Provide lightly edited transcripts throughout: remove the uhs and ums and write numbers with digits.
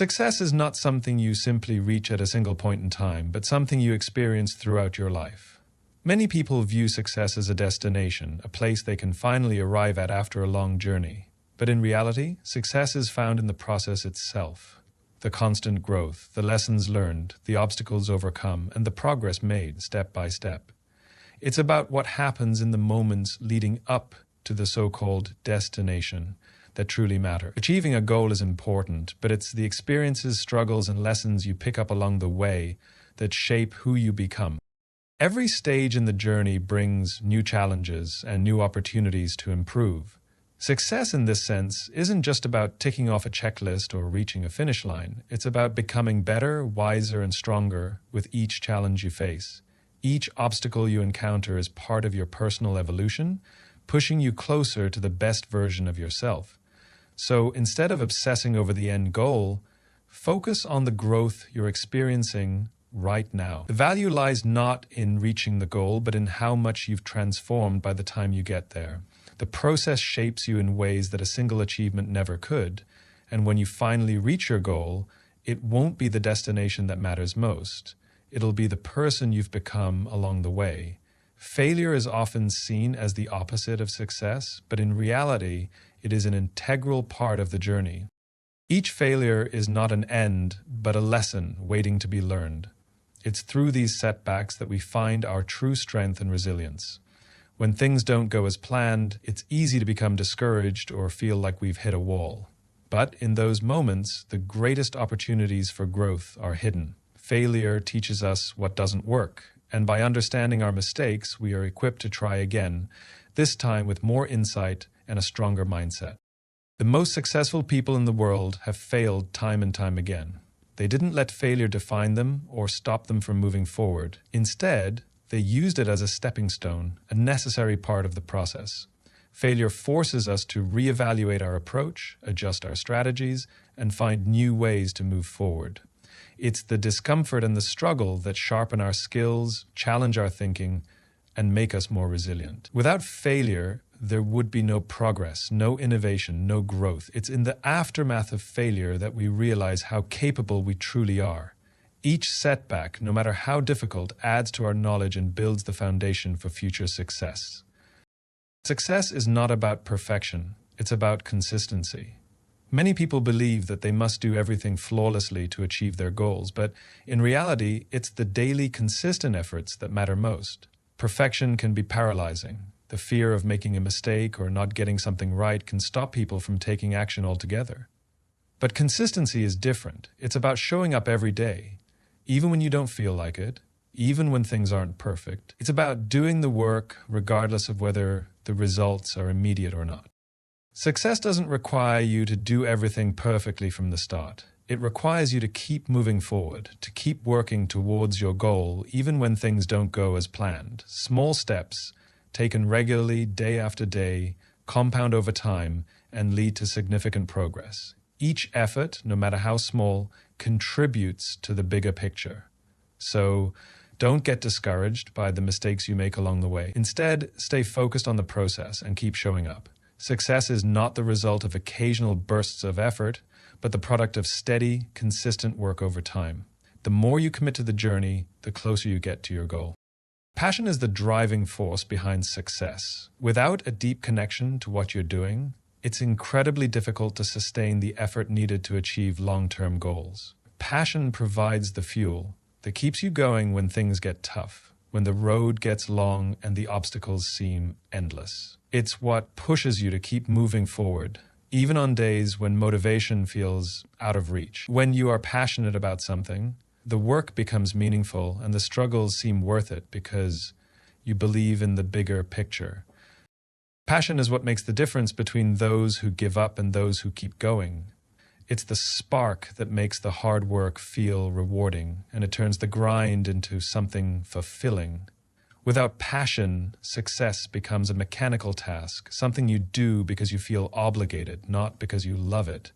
Success is not something you simply reach at a single point in time, but something you experience throughout your life. Many people view success as a destination, a place they can finally arrive at after a long journey. But in reality, success is found in the process itself. The constant growth, the lessons learned, the obstacles overcome, and the progress made step by step. It's about what happens in the moments leading up to the so-called destination that truly matter. Achieving a goal is important, but it's the experiences, struggles, and lessons you pick up along the way that shape who you become. Every stage in the journey brings new challenges and new opportunities to improve. Success in this sense isn't just about ticking off a checklist or reaching a finish line. It's about becoming better, wiser, and stronger with each challenge you face. Each obstacle you encounter is part of your personal evolution, pushing you closer to the best version of yourself. So instead of obsessing over the end goal, focus on the growth you're experiencing right now. The value lies not in reaching the goal, but in how much you've transformed by the time you get there. The process shapes you in ways that a single achievement never could, and when you finally reach your goal, it won't be the destination that matters most. It'll be the person you've become along the way. Failure is often seen as the opposite of success, but in reality, it is an integral part of the journey. Each failure is not an end, but a lesson waiting to be learned. It's through these setbacks that we find our true strength and resilience. When things don't go as planned, it's easy to become discouraged or feel like we've hit a wall. But in those moments, the greatest opportunities for growth are hidden. Failure teaches us what doesn't work, and by understanding our mistakes, we are equipped to try again, this time with more insight and a stronger mindset. The most successful people in the world have failed time and time again. They didn't let failure define them or stop them from moving forward. Instead, they used it as a stepping stone, a necessary part of the process. Failure forces us to reevaluate our approach, adjust our strategies, and find new ways to move forward. It's the discomfort and the struggle that sharpen our skills, challenge our thinking, and make us more resilient. Without failure, there would be no progress, no innovation, no growth. It's in the aftermath of failure that we realize how capable we truly are. Each setback, no matter how difficult, adds to our knowledge and builds the foundation for future success. Success is not about perfection, it's about consistency. Many people believe that they must do everything flawlessly to achieve their goals, but in reality, it's the daily consistent efforts that matter most. Perfection can be paralyzing. The fear of making a mistake or not getting something right can stop people from taking action altogether. But consistency is different. It's about showing up every day, even when you don't feel like it, even when things aren't perfect. It's about doing the work regardless of whether the results are immediate or not. Success doesn't require you to do everything perfectly from the start. It requires you to keep moving forward, to keep working towards your goal, even when things don't go as planned. Small steps, taken regularly, day after day, compound over time, and lead to significant progress. Each effort, no matter how small, contributes to the bigger picture. So, don't get discouraged by the mistakes you make along the way. Instead, stay focused on the process and keep showing up. Success is not the result of occasional bursts of effort, but the product of steady, consistent work over time. The more you commit to the journey, the closer you get to your goal. Passion is the driving force behind success. Without a deep connection to what you're doing, it's incredibly difficult to sustain the effort needed to achieve long-term goals. Passion provides the fuel that keeps you going when things get tough, when the road gets long and the obstacles seem endless. It's what pushes you to keep moving forward, even on days when motivation feels out of reach. When you are passionate about something, the work becomes meaningful and the struggles seem worth it because you believe in the bigger picture. Passion is what makes the difference between those who give up and those who keep going. It's the spark that makes the hard work feel rewarding, and it turns the grind into something fulfilling. Without passion, success becomes a mechanical task, something you do because you feel obligated, not because you love it.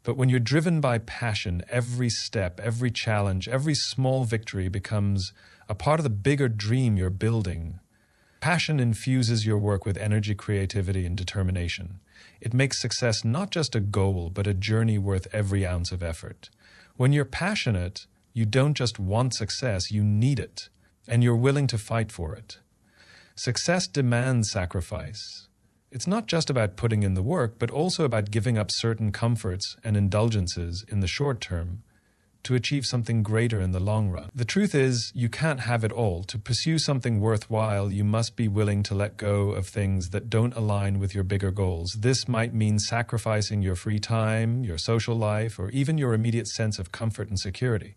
But when you're driven by passion, every step, every challenge, every small victory becomes a part of the bigger dream you're building. Passion infuses your work with energy, creativity, and determination. It makes success not just a goal, but a journey worth every ounce of effort. When you're passionate, you don't just want success, you need it, and you're willing to fight for it. Success demands sacrifice. It's not just about putting in the work, but also about giving up certain comforts and indulgences in the short term to achieve something greater in the long run. The truth is, you can't have it all. To pursue something worthwhile, you must be willing to let go of things that don't align with your bigger goals. This might mean sacrificing your free time, your social life, or even your immediate sense of comfort and security.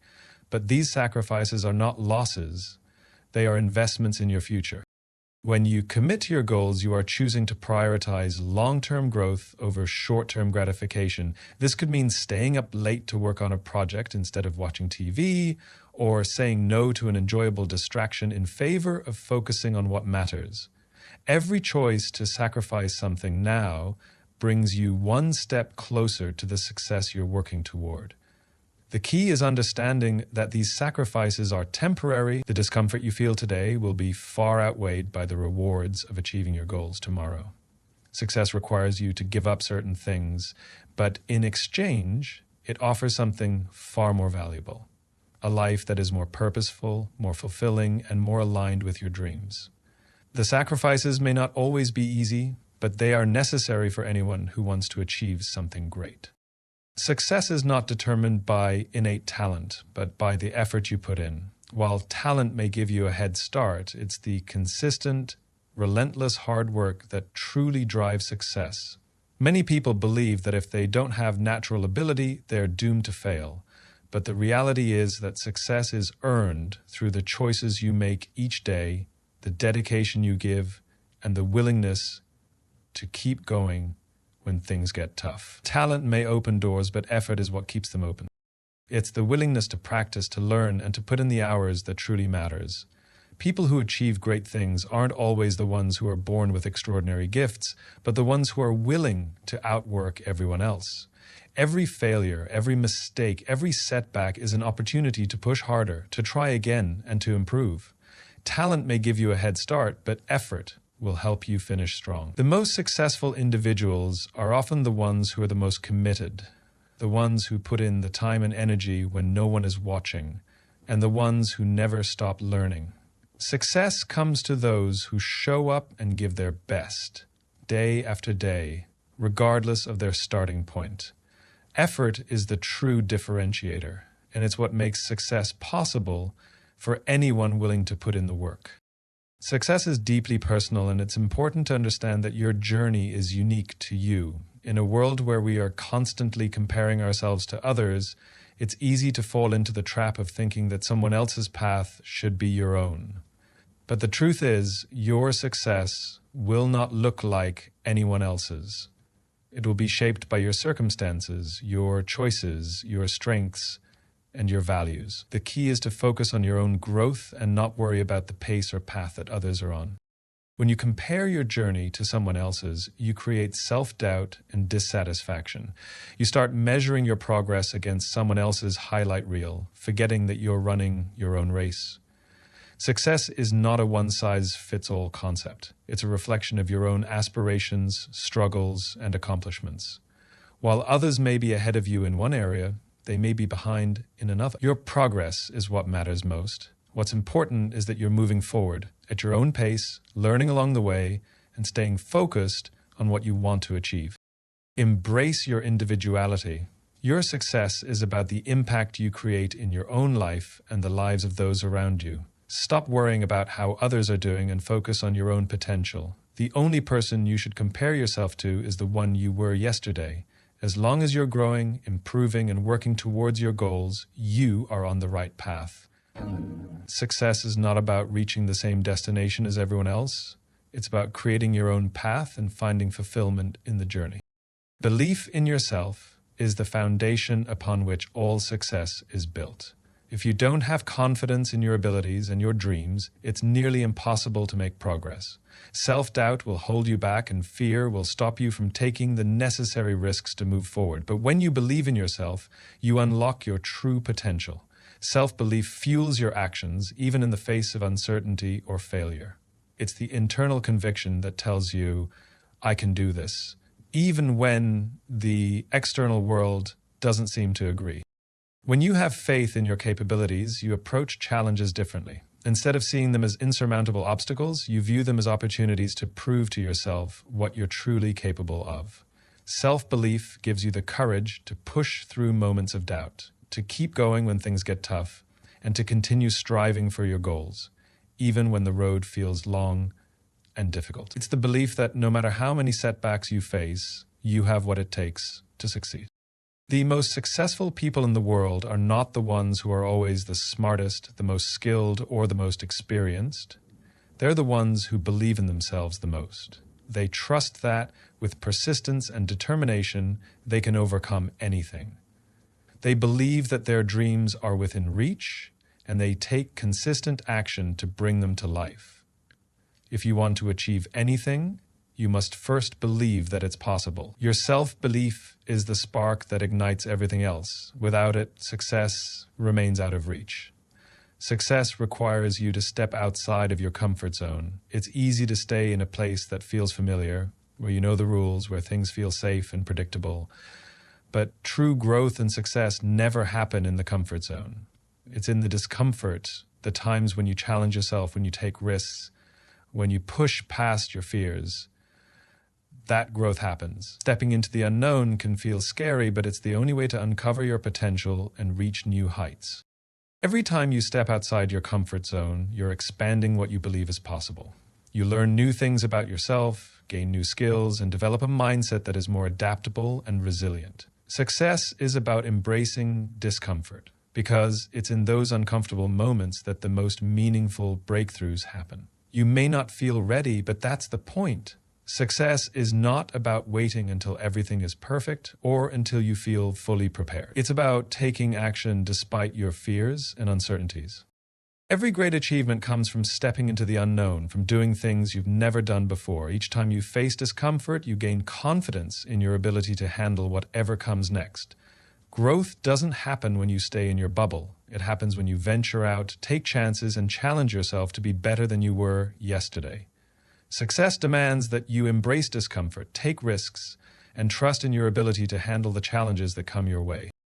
But these sacrifices are not losses. They are investments in your future. When you commit to your goals, you are choosing to prioritize long-term growth over short-term gratification. This could mean staying up late to work on a project instead of watching TV, or saying no to an enjoyable distraction in favor of focusing on what matters. Every choice to sacrifice something now brings you one step closer to the success you're working toward. The key is understanding that these sacrifices are temporary. The discomfort you feel today will be far outweighed by the rewards of achieving your goals tomorrow. Success requires you to give up certain things, but in exchange, it offers something far more valuable. A life that is more purposeful, more fulfilling, and more aligned with your dreams. The sacrifices may not always be easy, but they are necessary for anyone who wants to achieve something great. Success is not determined by innate talent, but by the effort you put in. While talent may give you a head start, it's the consistent, relentless hard work that truly drives success. Many people believe that if they don't have natural ability, they're doomed to fail. But the reality is that success is earned through the choices you make each day, the dedication you give, and the willingness to keep going when things get tough. Talent may open doors, but effort is what keeps them open. It's the willingness to practice, to learn, and to put in the hours that truly matters. People who achieve great things aren't always the ones who are born with extraordinary gifts, but the ones who are willing to outwork everyone else. Every failure, every mistake, every setback is an opportunity to push harder, to try again, and to improve. Talent may give you a head start, but effort will help you finish strong. The most successful individuals are often the ones who are the most committed, the ones who put in the time and energy when no one is watching, and the ones who never stop learning. Success comes to those who show up and give their best, day after day, regardless of their starting point. Effort is the true differentiator, and it's what makes success possible for anyone willing to put in the work. Success is deeply personal, and it's important to understand that your journey is unique to you. In a world where we are constantly comparing ourselves to others, it's easy to fall into the trap of thinking that someone else's path should be your own. But the truth is, your success will not look like anyone else's. It will be shaped by your circumstances, your choices, your strengths, and your values. The key is to focus on your own growth and not worry about the pace or path that others are on. When you compare your journey to someone else's, you create self-doubt and dissatisfaction. You start measuring your progress against someone else's highlight reel, forgetting that you're running your own race. Success is not a one-size-fits-all concept. It's a reflection of your own aspirations, struggles, and accomplishments. While others may be ahead of you in one area, they may be behind in another. Your progress is what matters most. What's important is that you're moving forward at your own pace, learning along the way, and staying focused on what you want to achieve. Embrace your individuality. Your success is about the impact you create in your own life and the lives of those around you. Stop worrying about how others are doing and focus on your own potential. The only person you should compare yourself to is the one you were yesterday. As long as you're growing, improving, and working towards your goals, you are on the right path. Success is not about reaching the same destination as everyone else. It's about creating your own path and finding fulfillment in the journey. Belief in yourself is the foundation upon which all success is built. If you don't have confidence in your abilities and your dreams, it's nearly impossible to make progress. Self-doubt will hold you back, and fear will stop you from taking the necessary risks to move forward. But when you believe in yourself, you unlock your true potential. Self-belief fuels your actions, even in the face of uncertainty or failure. It's the internal conviction that tells you, I can do this, even when the external world doesn't seem to agree. When you have faith in your capabilities, you approach challenges differently. Instead of seeing them as insurmountable obstacles, you view them as opportunities to prove to yourself what you're truly capable of. Self-belief gives you the courage to push through moments of doubt, to keep going when things get tough, and to continue striving for your goals, even when the road feels long and difficult. It's the belief that no matter how many setbacks you face, you have what it takes to succeed. The most successful people in the world are not the ones who are always the smartest, the most skilled, or the most experienced. They're the ones who believe in themselves the most. They trust that, with persistence and determination, they can overcome anything. They believe that their dreams are within reach, and they take consistent action to bring them to life. If you want to achieve anything, you must first believe that it's possible. Your self-belief is the spark that ignites everything else. Without it, success remains out of reach. Success requires you to step outside of your comfort zone. It's easy to stay in a place that feels familiar, where you know the rules, where things feel safe and predictable. But true growth and success never happen in the comfort zone. It's in the discomfort, the times when you challenge yourself, when you take risks, when you push past your fears. That growth happens. Stepping into the unknown can feel scary, but it's the only way to uncover your potential and reach new heights. Every time you step outside your comfort zone, you're expanding what you believe is possible. You learn new things about yourself, gain new skills, and develop a mindset that is more adaptable and resilient. Success is about embracing discomfort, because it's in those uncomfortable moments that the most meaningful breakthroughs happen. You may not feel ready, but that's the point. Success is not about waiting until everything is perfect or until you feel fully prepared. It's about taking action despite your fears and uncertainties. Every great achievement comes from stepping into the unknown, from doing things you've never done before. Each time you face discomfort, you gain confidence in your ability to handle whatever comes next. Growth doesn't happen when you stay in your bubble. It happens when you venture out, take chances, and challenge yourself to be better than you were yesterday. Success demands that you embrace discomfort, take risks, and trust in your ability to handle the challenges that come your way.